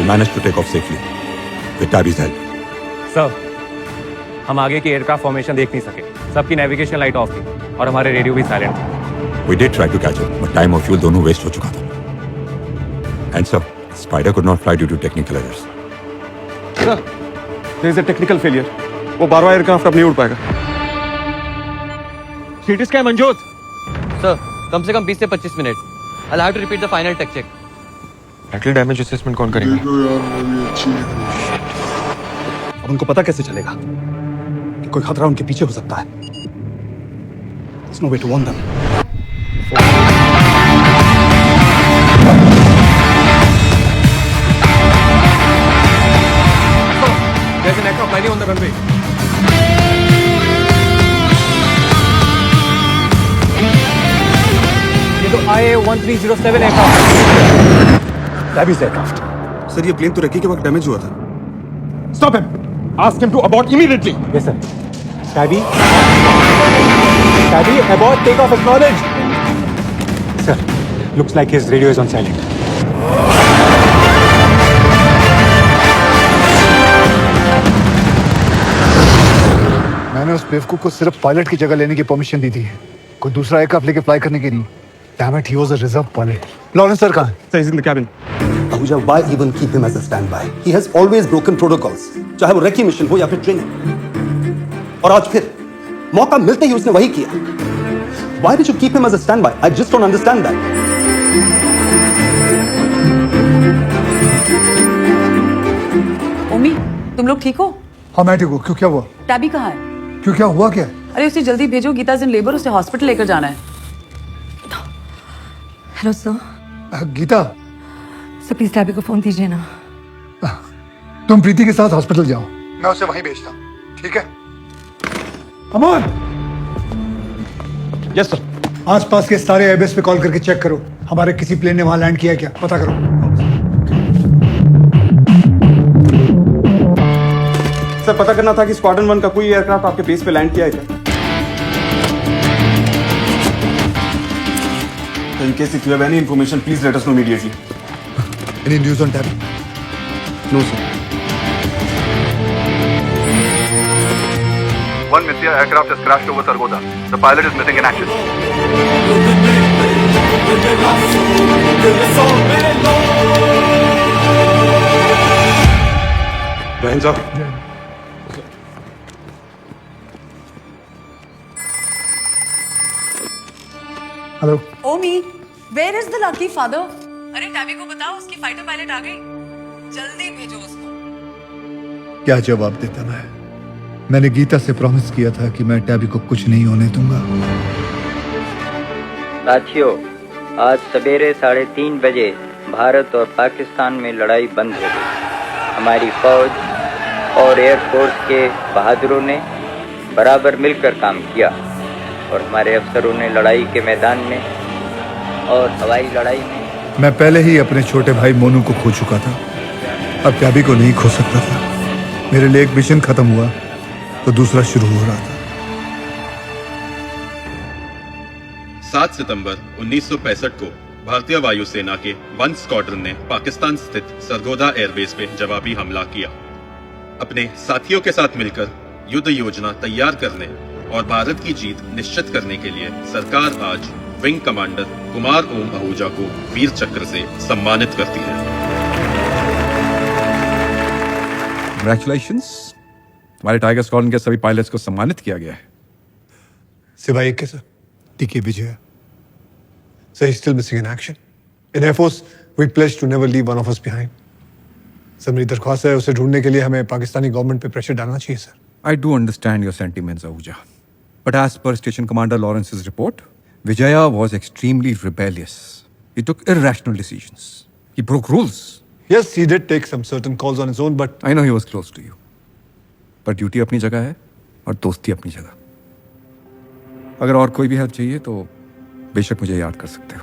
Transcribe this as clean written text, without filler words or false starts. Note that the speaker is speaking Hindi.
We managed to take off safely with Tabby's help. Sir, हम आगे की एयरक्राफ्ट फॉर्मेशन देख नहीं सके। सबकी नेविगेशन लाइट ऑफ थी और हमारे रेडियो भी साइलेंट थे। We did try to catch it, but time और fuel दोनों waste हो चुका था। And sir, Spider could not fly due to technical errors. Sir, there is a technical failure. वो बारवा एयरक्राफ्ट अब नहीं उड़ पाएगा। सीटी स्कैन मंजूर। सर, कम से कम 20 से 25 minute. I'll have to repeat the final tech check. Actually damage assessment कौन करेगा? अब उनको पता कैसे चलेगा कि कोई खतरा उनके पीछे हो सकता है? There's no way to warn them. There's an aircraft landing on the runway. ये तो IA-1307 aircraft. Tabby's aircraft. Sir, ये प्लेन तो रैकी के वक्त डैमेज हुआ था। Stop him! Ask him to abort immediately. Yes, sir. Tabby, abort, take off, acknowledge. Sir, looks like his radio is on silent. मैंने उस बेवकूफ को सिर्फ पायलट की जगह लेने की परमिशन दी थी, कोई दूसरा एयरक्राफ्ट लेके फ्लाई करने की नहीं। Damn it, he was a reserve pilot. Lawrence sir कहाँ हैं? Sir, he's in the cabin. Ahuja, why even keep him as a standby? He has always broken protocols. चाहे वो रेकी मिशन हो या फिर ट्रेनिंग। और आज फिर मौका मिलते ही उसने वही किया। Why did you keep him as a standby? I just don't understand that. ओमी, तुम लोग ठीक हो? हाँ मैं ठीक हूँ। क्यों, क्या हुआ? टैबी कहाँ है? क्यों, क्या हुआ? क्या? अरे उसे जल्दी भेजो, गीता इन लेबर, उसे हॉस्पिटल लेकर जाना है। Hello sir. Geeta, sir please Tabby को फोन दीजिए ना। तुम प्रीति के साथ हॉस्पिटल जाओ, मैं उसे वहीं भेजता हूँ, ठीक है? अमन! Yes, sir. आसपास के सारे एयरबेस पे कॉल करके चेक करो, हमारे किसी प्लेन ने वहां लैंड किया क्या, पता करो। सर, पता करना था कि स्क्वाड्रन 1 का कोई एयरक्राफ्ट आपके बेस पे लैंड किया है क्या? In case if you have any information, please let us know immediately. Any news on Tabby? No, sir. One Mithya aircraft has crashed over Sargodha. The pilot is missing in action. Hands up. Hello. Omi, where is the lucky father? अरे टैबी को बताओ, उसकी फाइटर पायलट आ गई। जल्दी भेजो उसको। क्या जवाब देता मैं? मैंने गीता से प्रॉमिस किया था कि मैं टैबी को कुछ नहीं होने दूंगा। साथियों, आज सवेरे 3:30 बजे भारत और पाकिस्तान में लड़ाई बंद हो गई। हमारी फौज और एयरफोर्स के बहादुरों ने बराबर मिलकर काम किया और हमारे अफसरों ने लड़ाई के मैदान में और हवाई लड़ाई में। मैं पहले ही अपने छोटे भाई मोनू को खो चुका था, अब टैबी को नहीं खो सकता था। मेरे लिए एक मिशन खत्म हुआ तो दूसरा शुरू हो रहा था। 7 सितंबर 1965 को भारतीय वायुसेना के 1 स्क्वाड्रन ने पाकिस्तान स्थित सरगोधा एयरबेस पे जवाबी हमला किया। अपने साथियों के साथ मिलकर युद्ध योजना तैयार करने और भारत की जीत निश्चित करने के लिए सरकार आज विंग कमांडर कुमार ओम आहूजा को वीर चक्र से सम्मानित करती है। Congratulations. हमारे टाइगर स्क्वाड्रन के सभी पायलट्स को सम्मानित किया गया है। सिवाय एक के सर, टीके विजय। Sir, he's still missing in action. In Air Force, we pledged to never leave one of us behind. Sir, मेरी दरख्वास्त है, उसे ढूंढने के लिए हमें पाकिस्तानी गवर्नमेंट पे प्रेशर डालना चाहिए sir. I do understand your sentiments, Ahuja. But as per Station Commander Lawrence's report, Vijaya was extremely rebellious. He took irrational decisions. He broke rules. Yes, he did take some certain calls on his own, but I know he was close to you. पर ड्यूटी अपनी जगह है और दोस्ती अपनी जगह। अगर और कोई भी हेल्प चाहिए तो बेशक मुझे याद कर सकते हो।